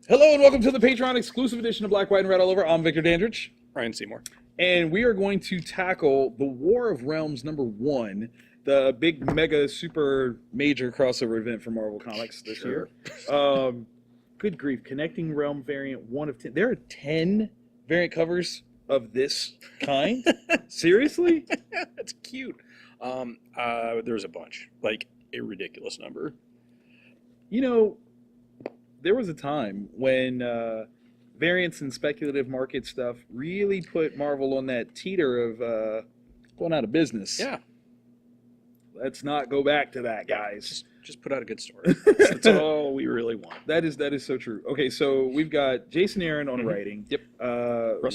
Hello and welcome to the Patreon exclusive edition of Black, White, and Red All Over. I'm Victor Dandridge. Ryan Seymour. And we are going to tackle the War of Realms #1, the big, mega, super major crossover event for Marvel Comics this year. Good grief, Connecting Realm variant 1 of 10. There are 10 variant covers of this kind? Seriously? That's cute. There's a bunch. Like, a ridiculous number. You know, there was a time when variants and speculative market stuff really put Marvel on that teeter of going out of business. Yeah. Let's not go back to that, guys. Just put out a good story. That's all we really want. That is so true. Okay, so we've got Jason Aaron on writing. Yep.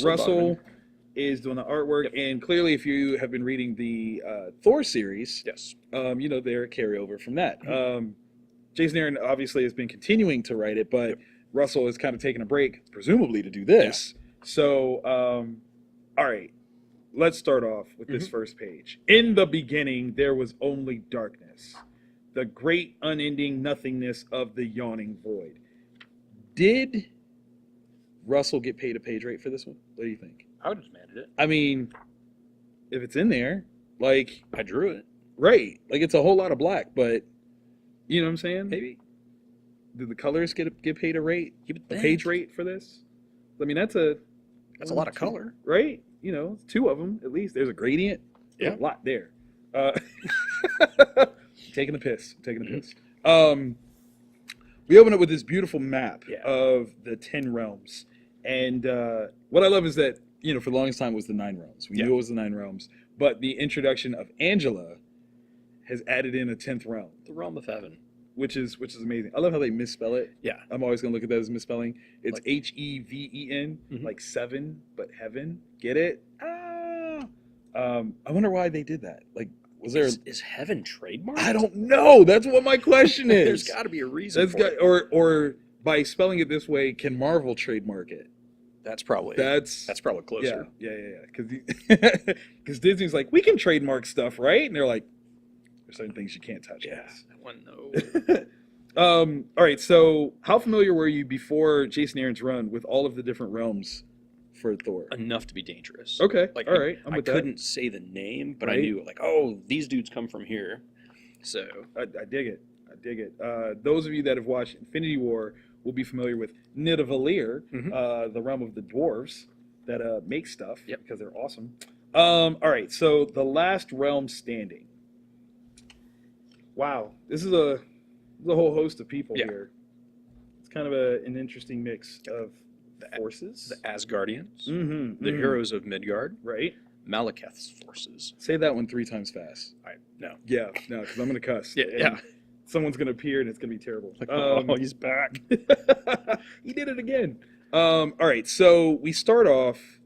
Russell is doing the artwork, and clearly, if you have been reading the Thor series, Yes. you know they're a carryover from that. Jason Aaron obviously has been continuing to write it, but Russell has kind of taken a break, presumably to do this. So, all right, let's start off with this first page. In the beginning, there was only darkness, the great unending nothingness of the yawning void. Did Russell get paid a page rate for this one? What do you think? I would have demanded it. I mean, if it's in there, like... I drew it. Right. Like, it's a whole lot of black, but... You know what I'm saying? Maybe. Did the colors get paid a rate? You would A think. page rate for this? I mean, that's a lot of color. right? You know, 2 of them at least. There's a gradient. There's a lot there. Taking the piss. We open up with this beautiful map of the 10 realms, and what I love is that for the longest time it was the 9 realms. We knew it was the 9 realms, but the introduction of Angela has added in a 10th realm. The realm of heaven. Which is amazing. I love how they misspell it. Yeah. I'm always going to look at that as misspelling. It's Like, Heven, like 7, but heaven. Get it? I wonder why they did that. Like, was there... Is heaven trademarked? I don't know. That's what my question is. There's got to be a reason for it. Or by spelling it this way, can Marvel trademark it? That's probably closer. Yeah. Because Disney's like, we can trademark stuff, right? And they're like, there's certain things you can't touch. Yeah. Guys. I want to know. All right, so how familiar were you before Jason Aaron's run with all of the different realms for Thor? Enough to be dangerous. Okay, Like, all right. I couldn't say the name, but I knew, like, oh, these dudes come from here. So I dig it. Those of you that have watched Infinity War will be familiar with Nidavellir, the realm of the dwarves that make stuff because they're awesome. All right, so the last realm standing. Wow, this is a whole host of people here. It's kind of an interesting mix of forces. The Asgardians, the heroes of Midgard, right? Malekith's forces. Say that one 3 times fast. No. Yeah, no, because I'm going to cuss. Yeah. Someone's going to appear and it's going to be terrible. Like, oh, he's back. He did it again. All right, so we start off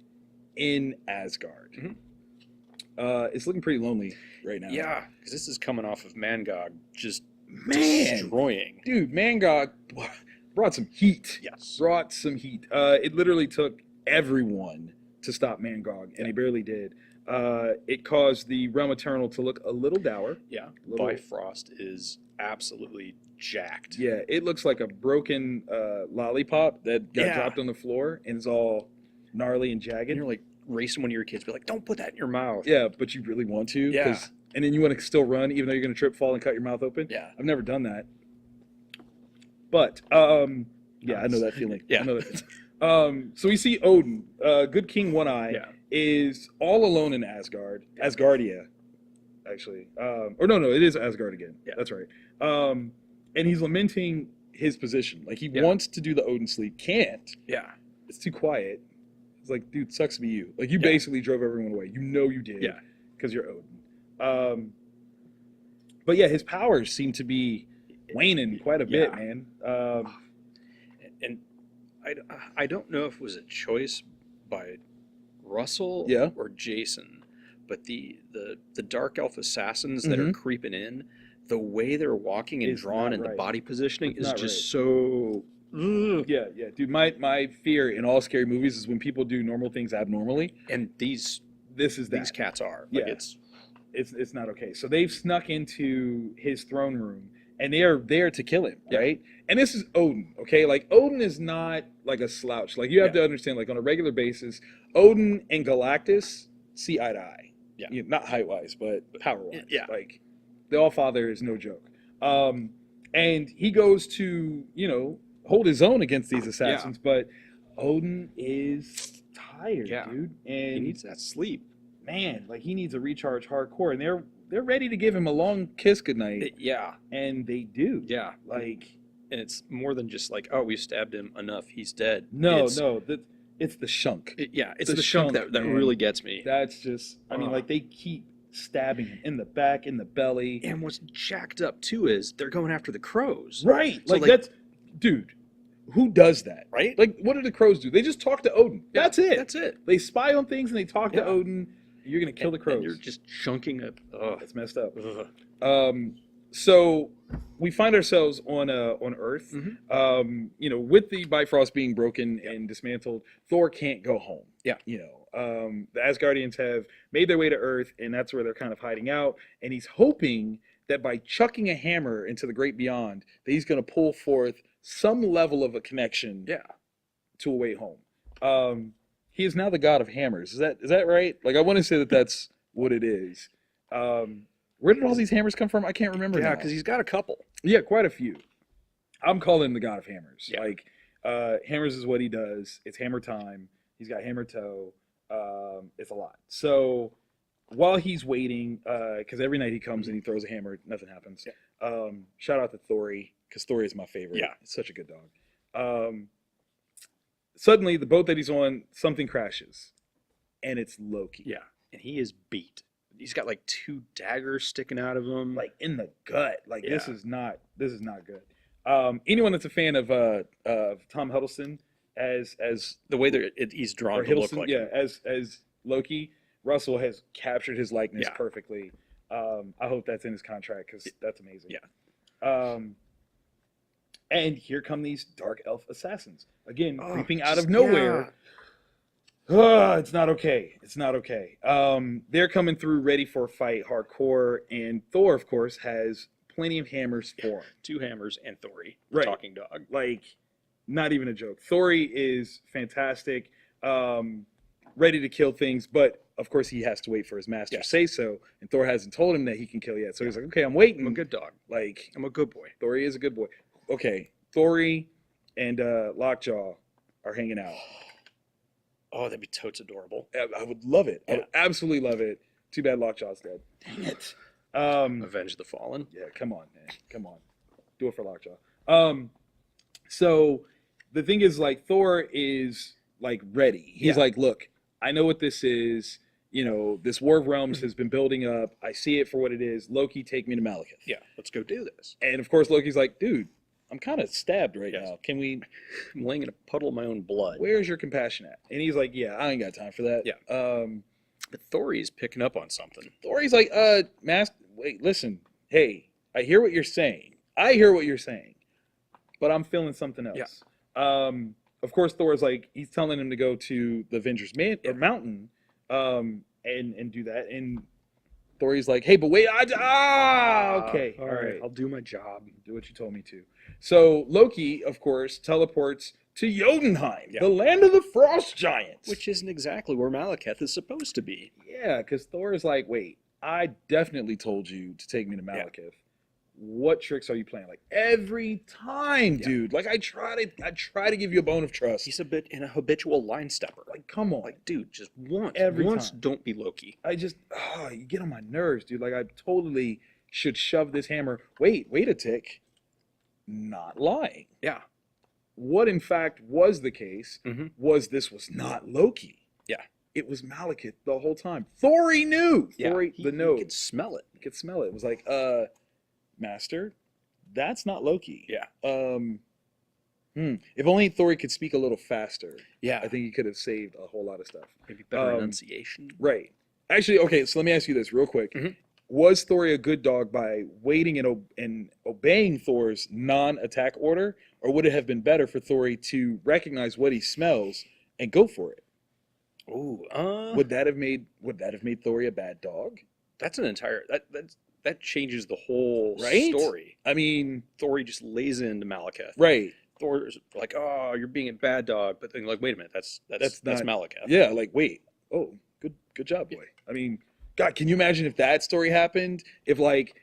in Asgard. It's looking pretty lonely right now. Yeah, because this is coming off of Mangog just destroying. Dude, Mangog brought some heat. Yes. Brought some heat. It literally took everyone to stop Mangog, and he barely did. It caused the Realm Eternal to look a little dour. Yeah, Bifrost is absolutely jacked. Yeah, it looks like a broken lollipop that got dropped on the floor and is all gnarly and jagged. And you're like racing one of your kids, be like, don't put that in your mouth. Yeah, but you really want to. Yeah. And then you want to still run even though you're going to trip, fall, and cut your mouth open. Yeah. I've never done that. But, yeah, I know that feeling. Yeah. I know that. So we see Odin, Good King One Eye, is all alone in Asgard. Asgardia, actually. Or no, it is Asgard again. Yeah. That's right. And he's lamenting his position. Like, he wants to do the Odin sleep. Can't. Yeah. It's too quiet. It's like, dude, sucks to be you. Like, you basically drove everyone away. You know you did. Yeah. Because you're Odin. But yeah, his powers seem to be waning quite a bit, man. And I don't know if it was a choice by Russell or Jason, but the Dark Elf assassins that are creeping in, the way they're walking and drawn and the body positioning is just so... Yeah, dude. My fear in all scary movies is when people do normal things abnormally, and these cats are. Like, it's not okay. So they've snuck into his throne room and they are there to kill him, right? And this is Odin, okay? Like, Odin is not like a slouch. Like, you have to understand, like, on a regular basis, Odin and Galactus see eye to eye. Yeah. You know, not height-wise, but power-wise. Yeah. Like, the All-Father is no joke. And he goes to, you know, hold his own against these assassins, but Odin is tired, dude. And he needs that sleep. Man, like, he needs a recharge hardcore, and they're ready to give him a long kiss goodnight. And they do. Like, and it's more than just like, oh, we stabbed him enough, he's dead. No, it's the shunk. It's the shunk that really gets me. That's just, I mean, like, they keep stabbing him in the back, in the belly. And what's jacked up too is they're going after the crows. Right. So, like, that's, dude, who does that? Right? Like, what do the crows do? They just talk to Odin. That's it. That's it. They spy on things and they talk to Odin. You're going to kill the crows. And you're just chunking up. Oh, that's messed up. So we find ourselves on Earth. You know, with the Bifrost being broken and dismantled, Thor can't go home. You know, the Asgardians have made their way to Earth, and that's where they're kind of hiding out. And he's hoping that by chucking a hammer into the great beyond, that he's going to pull forth some level of a connection to a way home. He is now the god of hammers. Is that right? Like, I want to say that that's what it is. Where did all these hammers come from? I can't remember now. Yeah, because he's got a couple. Yeah, quite a few. I'm calling him the god of hammers. Like, hammers is what he does. It's hammer time. He's got hammer toe. It's a lot. So while he's waiting, because every night he comes and he throws a hammer, nothing happens. Shout out to Thori, because Thori is my favorite. It's such a good dog. Suddenly, the boat that he's on, something crashes, and it's Loki. And he is beat. He's got like 2 daggers sticking out of him, like in the gut. Like, this is not good. Anyone that's a fan of Tom Hiddleston as the way that he's drawn to look like him. as Loki, Russell has captured his likeness perfectly. I hope that's in his contract, because that's amazing. And here come these dark elf assassins again, creeping out of nowhere. It's not okay. It's not okay. They're coming through ready for a fight, hardcore, and Thor, of course, has plenty of hammers for him. 2 hammers and Thori, the talking dog. Like, not even a joke. Thori is fantastic, ready to kill things, but of course he has to wait for his master to say so, and Thor hasn't told him that he can kill yet. So he's like, okay, I'm waiting. I'm a good dog. Like, I'm a good boy. Thori is a good boy. Okay, Thori and Lockjaw are hanging out. Oh, that'd be totes adorable. I would love it. I would absolutely love it. Too bad Lockjaw's dead. Dang it. Avenge the Fallen. Yeah, come on, man. Come on. Do it for Lockjaw. So the thing is, like, Thor is, like, ready. He's like, look, I know what this is. You know, this War of Realms has been building up. I see it for what it is. Loki, take me to Malekith. Yeah, let's go do this. And, of course, Loki's like, dude, I'm kind of stabbed right now. Can we... I'm laying in a puddle of my own blood. Where's your compassion at? And he's like, yeah, I ain't got time for that. But Thori's picking up on something. Thori's like, Master, wait, listen. Hey, I hear what you're saying. But I'm feeling something else. Of course, Thor's like, he's telling him to go to the Avengers Mountain and do that. And Thori's like, hey, but wait, okay. All right. I'll do my job. Do what you told me to. So Loki, of course, teleports to Jotunheim, the land of the frost giants. Which isn't exactly where Malekith is supposed to be. Yeah, because Thor is like, wait, I definitely told you to take me to Malekith. What tricks are you playing? Like, every time, dude. Like, I try to give you a bone of trust. He's a bit in a habitual line stepper. Like, come on. Like, dude, just once. Every once, time. Don't be Loki. You get on my nerves, dude. Like, I totally should shove this hammer. Wait a tick. Not lying. Yeah. What, in fact, was the case was this was not Loki. Yeah. It was Malekith the whole time. Thori knew. Thori, he could smell it. He could smell it. It was like, Master, that's not Loki. Yeah. If only Thori could speak a little faster. Yeah. I think he could have saved a whole lot of stuff. Maybe better enunciation. Right. Actually, okay, so let me ask you this real quick. Was Thori a good dog by waiting and obeying Thor's non-attack order, or would it have been better for Thori to recognize what he smells and go for it? Ooh, would that have made Thori a bad dog? That's an entire that changes the whole Right? story. I mean, Thor just lays into Malekith. right. Thor's like, oh, you're being a bad dog, but then like, wait a minute, that's Not Malekith. Yeah, like wait. Oh, good job, boy. I mean, God, can you imagine if that story happened? If like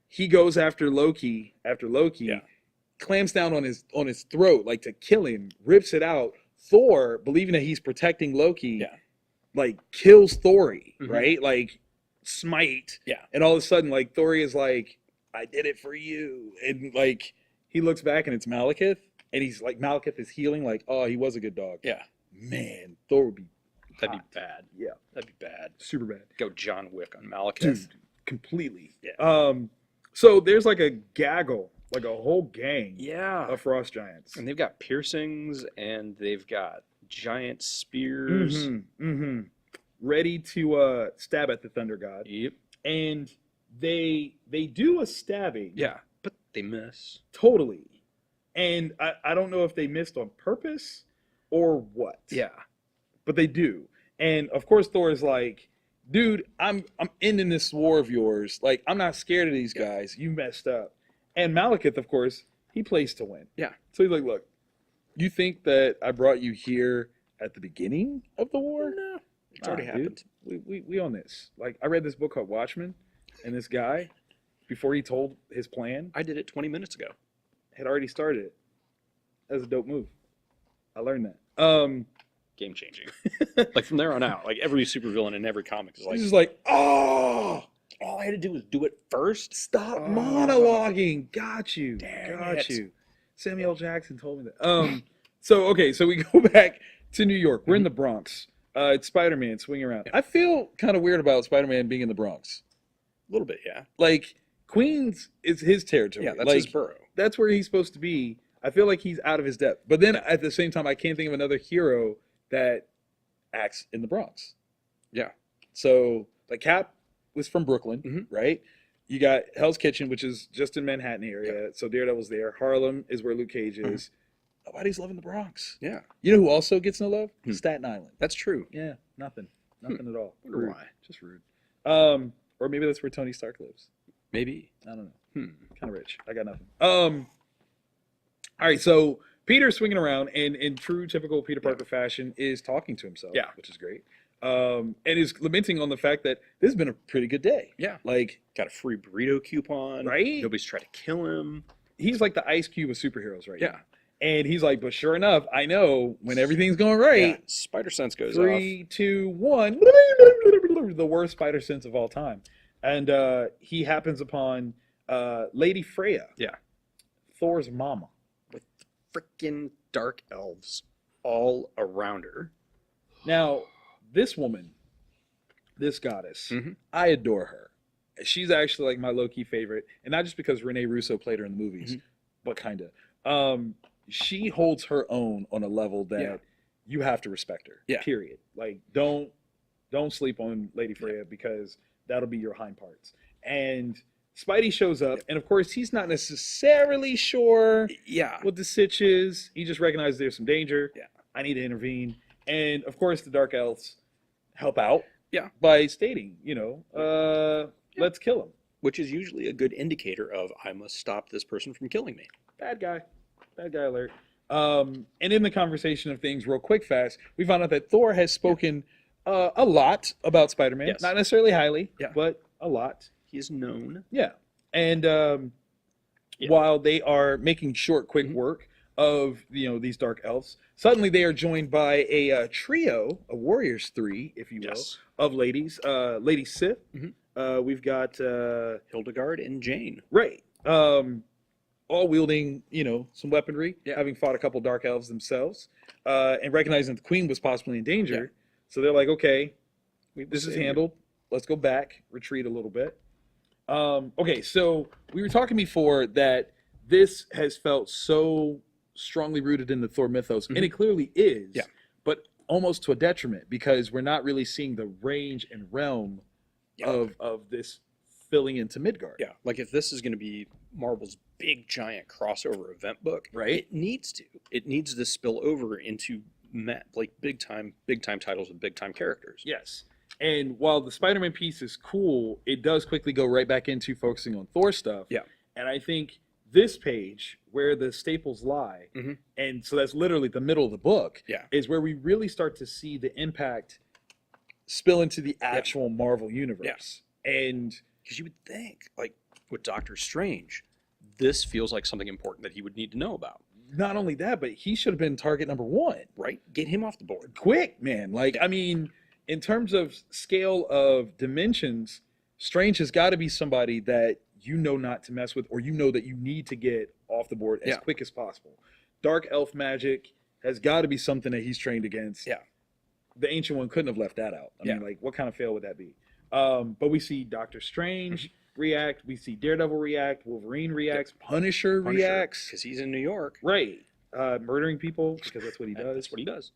he goes after Loki, Yeah. clamps down on his throat like to kill him, rips it out. Thor, believing that he's protecting Loki, Yeah. like kills Thori, Mhm. right? Like smite. Yeah. And all of a sudden, like Thori is like, I did it for you. And like he looks back and it's Malekith. And he's like, Malekith is healing, like, oh, he was a good dog. Yeah. Man, Thor would be That'd hot. be bad. Yeah. That'd be bad. Super bad. Go John Wick on Malekith. Dude, completely. Yeah. So there's like a gaggle, like a whole gang Yeah. of frost giants. And they've got piercings and they've got giant spears. Ready to stab at the thunder god. Yep. And they do a stabbing. Yeah. But they miss. Totally. And I don't know if they missed on purpose or what. Yeah. But they do. And of course Thor is like, dude, I'm ending this war of yours. Like, I'm not scared of these guys. You messed up. And Malekith, of course, he plays to win. Yeah. So he's like, look, you think that I brought you here at the beginning of the war? No. It's already happened. Dude. We own this. Like, I read this book called Watchmen, and this guy, before he told his plan, I did it 20 minutes ago. had already started it. That was a dope move. I learned that. Game changing. Like from there on out, like every supervillain in every comic is like, He's just like, oh, all I had to do was do it first. stop Oh. monologuing. Got you. Dang Got it. you. Samuel Jackson told me that. So we go back to New York. We're in the Bronx. It's Spider-Man swinging around. Yeah. I feel kind of weird about Spider-Man being in the Bronx. A little bit, yeah. Like, Queens is his territory. Yeah, that's like, his borough. That's where he's supposed to be. I feel like he's out of his depth. But then at the same time, I can't think of another hero that acts in the Bronx. Yeah. So, like, Cap was from Brooklyn, Mhm. right? You got Hell's Kitchen, which is just in Manhattan area. So Daredevil's there. Harlem is where Luke Cage is. Nobody's loving the Bronx. Yeah, You know who also gets no love? Hmm. Staten Island. that's true. Yeah, nothing at all. Wonder Rude. why. Just rude. Or maybe that's where Tony Stark lives. Maybe. I don't know. Hmm. Kind of rich. I got nothing. All right, so Peter's swinging around, and in true typical Peter Parker fashion, is talking to himself. Yeah. Which is great. And is lamenting on the fact that this has been a pretty good day. Yeah. Like, Got a free burrito coupon. Right? Nobody's tried to kill him. he's like the Ice Cube of superheroes right Yeah. now. And he's like, but sure enough, I know when everything's going right. Yeah. Spider sense goes off. 3, 2, 1. The worst spider sense of all time. And he happens upon Lady Freya. Yeah. Thor's mama. With freaking dark elves all around her. Now, this woman, this goddess, Mhm. I adore her. She's actually like my low-key favorite. And not just because Rene Russo played her in the movies, but kind of. She holds her own on a level that Yeah. you have to respect her. Yeah. Period. Like, don't sleep on Lady Freya because that'll be your hind parts. And Spidey shows up, and of course he's not necessarily sure Yeah. what the sitch is. He just recognizes there's some danger. Yeah. I need to intervene. And of course the Dark Elves help out. Yeah. By stating, let's kill him. Which is usually a good indicator of I must stop this person from killing me. Bad guy alert. And in the conversation of things, real quick, fast, we found out that Thor has spoken a lot about Spider-Man. Yes. Not necessarily highly, Yeah. but a lot. He is known. Yeah. And Yeah. while they are making short, quick Mhm. work of these dark elves, suddenly they are joined by a trio, a Warriors 3, if you will, Yes. of ladies. Lady Sif. Mhm. We've got Hildegard and Jane. right. All wielding, some weaponry, Yeah. having fought a couple dark elves themselves, and recognizing that the queen was possibly in danger. Yeah. So they're like, okay, We've this is saved handled. Let's go back, retreat a little bit. Okay, so we were talking before that this has felt so strongly rooted in the Thor mythos, and it clearly is, Yeah. but almost to a detriment because we're not really seeing the range and realm Yeah. of this filling into Midgard. Yeah, like if this is going to be Marvel's big giant crossover event book, Right. It needs to. It needs to spill over into big time titles with big time characters. Yes. And while the Spider-Man piece is cool, it does quickly go right back into focusing on Thor stuff. Yeah. And I think this page, where the staples lie, and so that's literally the middle of the book, is where we really start to see the impact spill into the actual Marvel universe. And because you would think, like with Doctor Strange, this feels like something important that he would need to know about. Not only that, but he should have been target number 1. Right? Get him off the board. Quick, man. Like, I mean, in terms of scale of dimensions, Strange has got to be somebody that you know not to mess with, or you know that you need to get off the board as quick as possible. Dark elf magic has got to be something that he's trained against. Yeah. The Ancient One couldn't have left that out. I mean, like, what kind of fail would that be? But we see Doctor Strange react. We see Daredevil react. Wolverine reacts. Punisher reacts. Because he's in New York. Right. Murdering people, because that's what he does. That's what he does.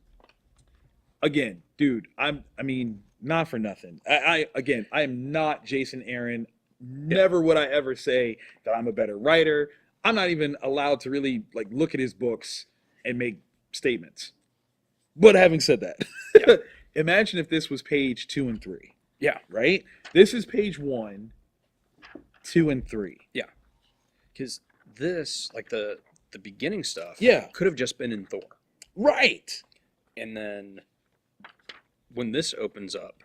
Again, dude, I mean, not for nothing. I am not Jason Aaron. Never would I ever say that I'm a better writer. I'm not even allowed to really like look at his books and make statements. But having said that, imagine if this was page 2 and 3. Yeah. Right? This is page 1, 2, and 3. Yeah. Because this, like the beginning stuff, could have just been in Thor. Right. And then when this opens up,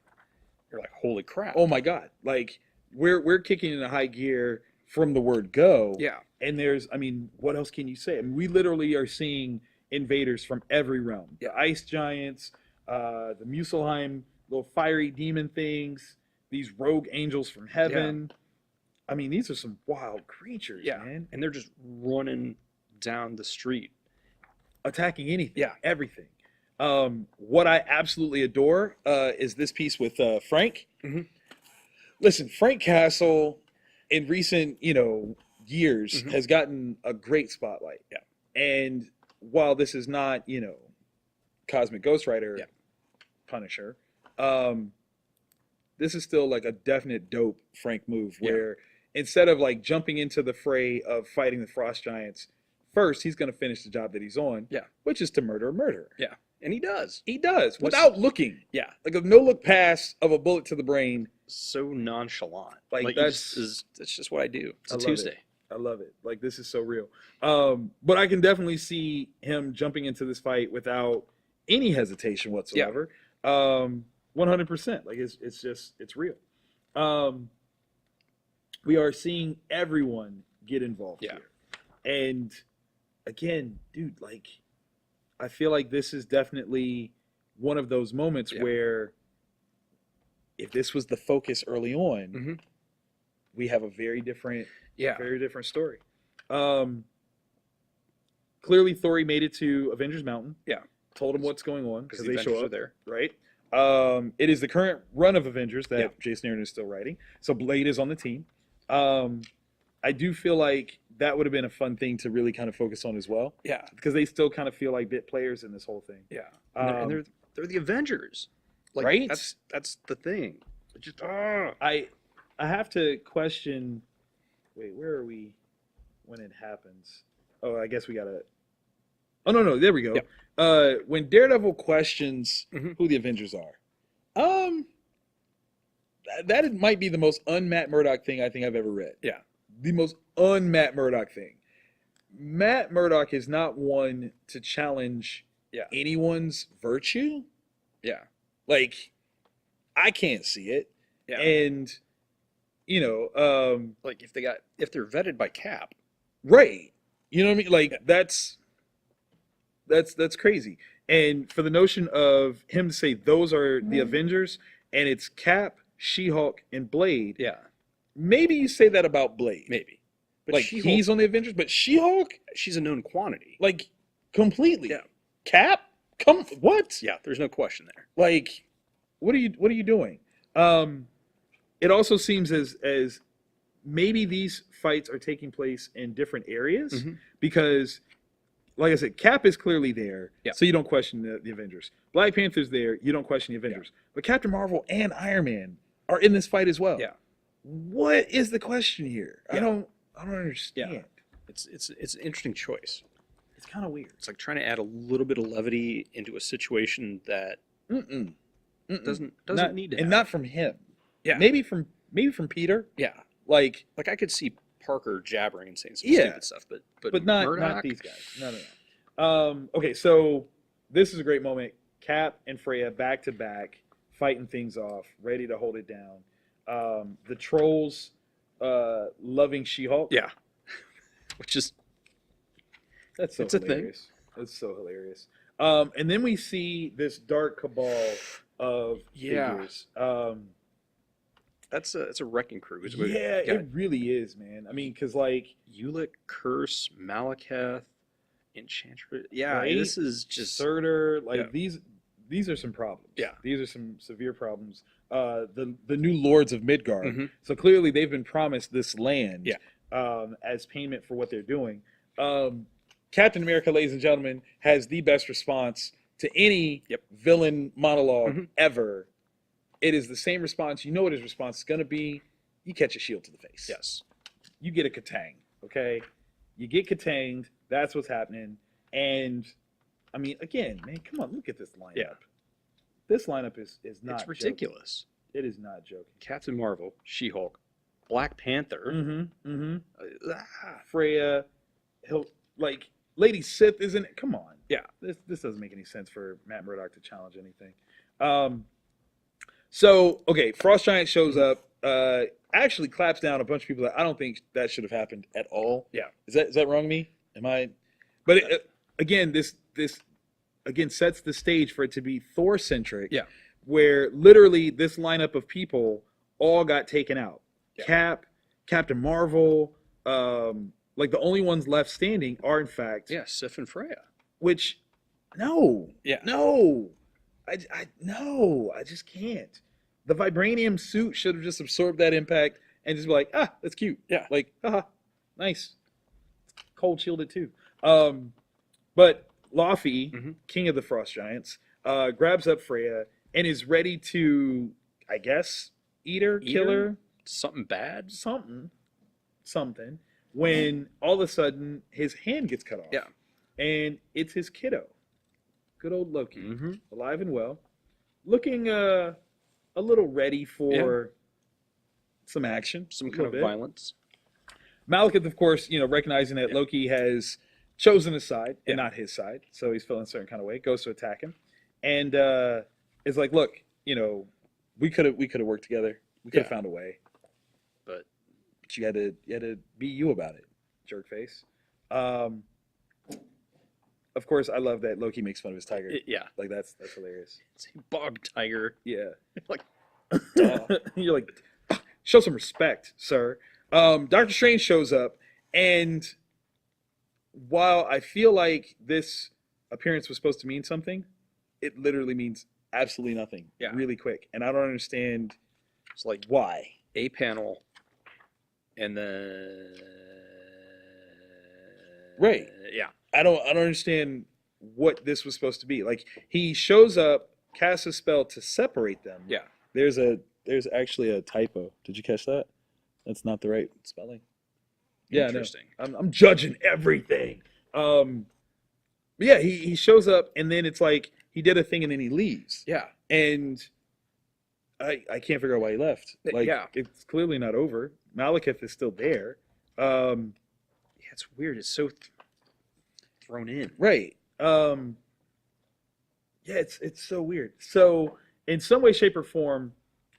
you're like, holy crap. Oh my God. Like we're kicking into high gear from the word go. Yeah. And there's, I mean, what else can you say? I mean, we literally are seeing invaders from every realm. The ice giants, the Muspelheim, little fiery demon things, these rogue angels from heaven. I mean, these are some wild creatures, man. And they're just running down the street. Attacking anything. Yeah. Everything. What I absolutely adore is this piece with Frank. Listen, Frank Castle in recent, years has gotten a great spotlight. Yeah. And while this is not, Cosmic Ghost Rider Punisher, this is still like a definite dope Frank move where instead of like jumping into the fray of fighting the Frost Giants, first he's going to finish the job that he's on, which is to murder a murderer. Yeah. And he does. He does, without looking. Yeah. Like a no-look pass of a bullet to the brain. So nonchalant. Like that's just what I do. It's a Tuesday. I love it. Like, this is so real. But I can definitely see him jumping into this fight without any hesitation whatsoever. 100%. Like, it's real. We are seeing everyone get involved here. And again, dude, like, I feel like this is definitely one of those moments where if this was the focus early on, we have a very different story. Clearly, Thor made it to Avengers Mountain. Yeah. Told him what's going on because they Avengers show up are there. Right? It is the current run of Avengers that Jason Aaron is still writing. So Blade is on the team. I do feel like that would have been a fun thing to really kind of focus on as well. Yeah. Because they still kind of feel like bit players in this whole thing. Yeah. And they're the Avengers. Like, right? That's the thing. It just I have to question. Wait, where are we when it happens? Oh, I guess we gotta. Oh no, there we go. Yeah. When Daredevil questions who the Avengers are, that might be the most un-Matt Murdock thing I think I've ever read. Yeah. The most un-Matt Murdock thing. Matt Murdock is not one to challenge anyone's virtue. Yeah. Like, I can't see it. Yeah. And, like if they're vetted by Cap. Right. You know what I mean? Like, that's crazy. And for the notion of him to say those are the Avengers and it's Cap, She-Hulk, and Blade. Yeah. Maybe you say that about Blade. Maybe. But like, he's on the Avengers, but She-Hulk? She's a known quantity. Like, completely. Yeah. Cap? What? Yeah, there's no question there. Like, what are you doing? It also seems as maybe these fights are taking place in different areas because, like I said, Cap is clearly there, so you don't question the Avengers. Black Panther's there, you don't question the Avengers. But Captain Marvel and Iron Man are in this fight as well. Yeah. What is the question here? Yeah. I don't understand. Yeah. It's an interesting choice. It's kind of weird. It's like trying to add a little bit of levity into a situation that Doesn't not, need to and happen. not from him. Yeah. Maybe from Peter. Yeah. Like I could see Parker jabbering and saying some Yeah. stupid stuff, but not Murdoch? these guys. No. Okay, so this is a great moment. Cap and Freya back to back, fighting things off, ready to hold it down. The trolls loving She-Hulk. Yeah. Which is That's so it's a hilarious. That's so hilarious. And then we see this Dark Cabal of figures. It's a wrecking crew. It really is, man. I mean, because like Ulick, Curse, Malekith, Enchantress. Yeah, right? this is just Surtur. Like these are some problems. Yeah, these are some severe problems. The new lords of Midgard. Mm-hmm. So clearly they've been promised this land. Yeah. As payment for what they're doing. Captain America, ladies and gentlemen, has the best response to any villain monologue ever. It is the same response. You know what his response is going to be. You catch a shield to the face. Yes. You get a katang, okay? You get katanged. That's what's happening. And, I mean, again, man, come on. Look at this lineup. Yeah. This lineup is not It's ridiculous. Joking. It is not joking. Captain Marvel, She-Hulk, Black Panther. Freya, Lady Sith isn't it? Come on. Yeah. This doesn't make any sense for Matt Murdock to challenge anything. So, okay, Frost Giant shows up, actually claps down a bunch of people that I don't think that should have happened at all. Yeah. Is that wrong of me? Am I? But again, this again sets the stage for it to be Thor-centric. Yeah. Where literally this lineup of people all got taken out. Yeah. Cap, Captain Marvel, like the only ones left standing are in fact Sif and Freya. Which no. I just can't. The vibranium suit should have just absorbed that impact and just be like, that's cute. Yeah. Like, nice. Cold shielded too. But Laufey, king of the Frost Giants, grabs up Freya and is ready to, I guess, kill her. Something bad? Something. When all of a sudden his hand gets cut off. Yeah. And it's his kiddo. Good old Loki, alive and well, looking a little ready for some action, some kind of violence. Malekith, of course, recognizing that Loki has chosen a side and not his side, so he's feeling a certain kind of way, goes to attack him, and is like, "Look, we could have worked together. We could have found a way, but you had to be you about it, jerk face." Of course, I love that Loki makes fun of his tiger. Like that's hilarious. It's a bog tiger. Yeah, like you're like, show some respect, sir. Doctor Strange shows up, and while I feel like this appearance was supposed to mean something, it literally means absolutely nothing. Yeah, really quick, and I don't understand. It's like why a panel, and then right. Yeah. I don't understand what this was supposed to be. Like he shows up, casts a spell to separate them. Yeah. There's actually a typo. Did you catch that? That's not the right spelling. Yeah, interesting. No, I'm judging everything. Yeah, he shows up and then it's like he did a thing and then he leaves. Yeah. And I can't figure out why he left. Like it's clearly not over. Malekith is still there. It's weird. It's so thrown in. Right. It's so weird. So in some way, shape, or form,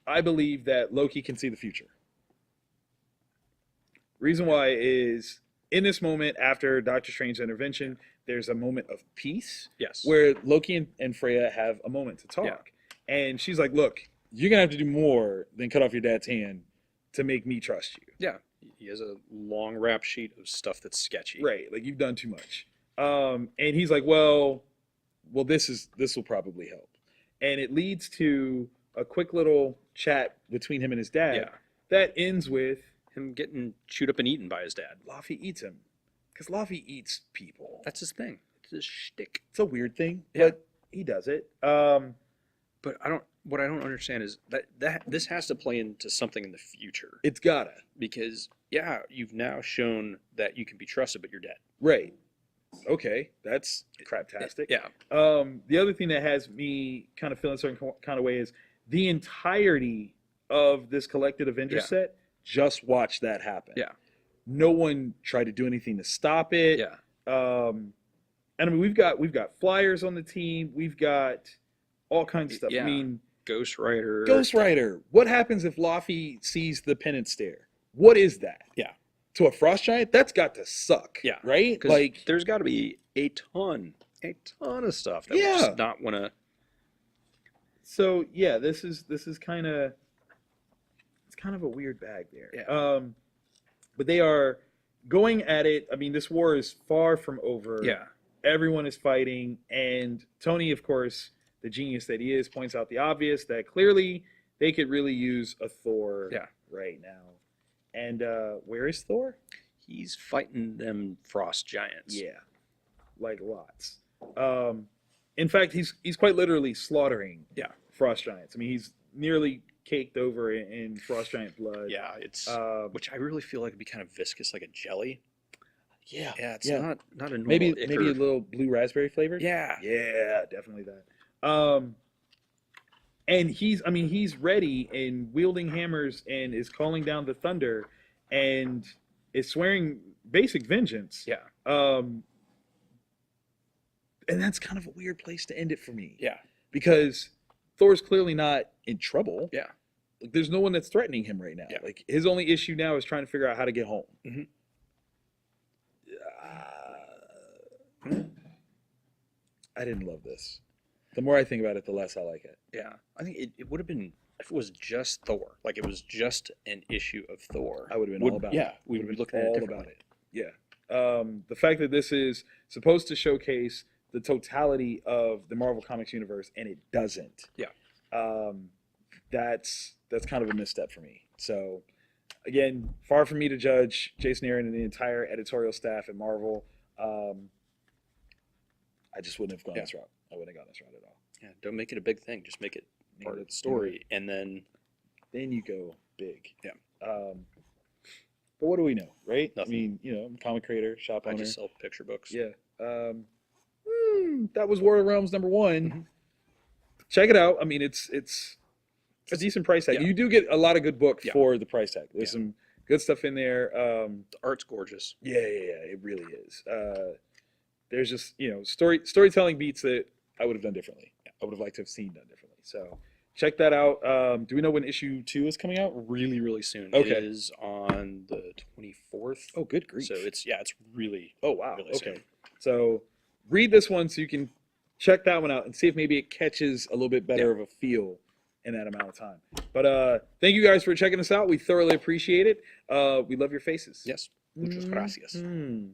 I believe that Loki can see the future. Reason why is in this moment after Doctor Strange's intervention, there's a moment of peace. Yes. Where Loki and Freya have a moment to talk. Yeah. And she's like, look, you're going to have to do more than cut off your dad's hand to make me trust you. Yeah. He has a long rap sheet of stuff that's sketchy. Right. Like you've done too much. And he's like, well, this will probably help. And it leads to a quick little chat between him and his dad that ends with him getting chewed up and eaten by his dad. Laufey eats him. Because Laufey eats people. That's his thing. It's his shtick. It's a weird thing, but he does it. But what I don't understand is that this has to play into something in the future. It's gotta. Because, you've now shown that you can be trusted, but you're dead. Right. Okay, that's craptastic. Yeah. The other thing that has me kind of feeling a certain kind of way is the entirety of this collected Avengers set. Just watch that happen. Yeah. No one tried to do anything to stop it. Yeah. And I mean, we've got flyers on the team. We've got all kinds of stuff. Yeah. I mean, Ghost Rider. What happens if Laufey sees the penance stare? What is that? Yeah. To a frost giant, that's got to suck. Yeah. Right? Like, there's got to be a ton of stuff that we just not want to. So yeah, this is kind of, it's kind of a weird bag there. Yeah. But they are going at it. I mean, this war is far from over. Yeah. Everyone is fighting, and Tony, of course, the genius that he is, points out the obvious, that clearly they could really use a Thor right now. And where is Thor? He's fighting them frost giants. Yeah, like lots. In fact, he's quite literally slaughtering frost giants. I mean, he's nearly caked over in frost giant blood. Yeah, it's which I really feel like would be kind of viscous, like a jelly. Yeah, it's not a normal maybe a little blue raspberry flavored. Yeah, definitely that. And he's ready and wielding hammers and is calling down the thunder and is swearing basic vengeance. Yeah. And that's kind of a weird place to end it for me. Yeah. Because Thor's clearly not in trouble. Yeah. Like, there's no one that's threatening him right now. Yeah. Like, his only issue now is trying to figure out how to get home. Mm-hmm. I didn't love this. The more I think about it, the less I like it. Yeah. I think it would have been, if it was just Thor, like it was just an issue of Thor, I would have been all about it. Yeah, we would be looking at it differently. All about it. Yeah. The fact that this is supposed to showcase the totality of the Marvel Comics universe, and it doesn't. Yeah. That's kind of a misstep for me. So, again, far from me to judge Jason Aaron and the entire editorial staff at Marvel. I just wouldn't have gone this route. I wouldn't have gone this route at all. Yeah, don't make it a big thing. Just make it part of the story, and then you go big. Yeah. But what do we know, right? Nothing. I mean, I'm a comic creator, shop owner. I just sell picture books. Yeah. That was War of the Realms #1. Mm-hmm. Check it out. I mean, it's a decent price tag. Yeah. You do get a lot of good book for the price tag. There's some good stuff in there. The art's gorgeous. Yeah, it really is. There's just storytelling beats that I would have done differently. I would have liked to have seen done differently. So check that out. Do we know when issue 2 is coming out? Really, really soon. Okay. It is on the 24th. Oh, good grief. So it's really. Oh wow. Really okay. soon. So read this one so you can check that one out and see if maybe it catches a little bit better of a feel in that amount of time. But thank you guys for checking us out. We thoroughly appreciate it. We love your faces. Yes. Muchas gracias. Mm-hmm.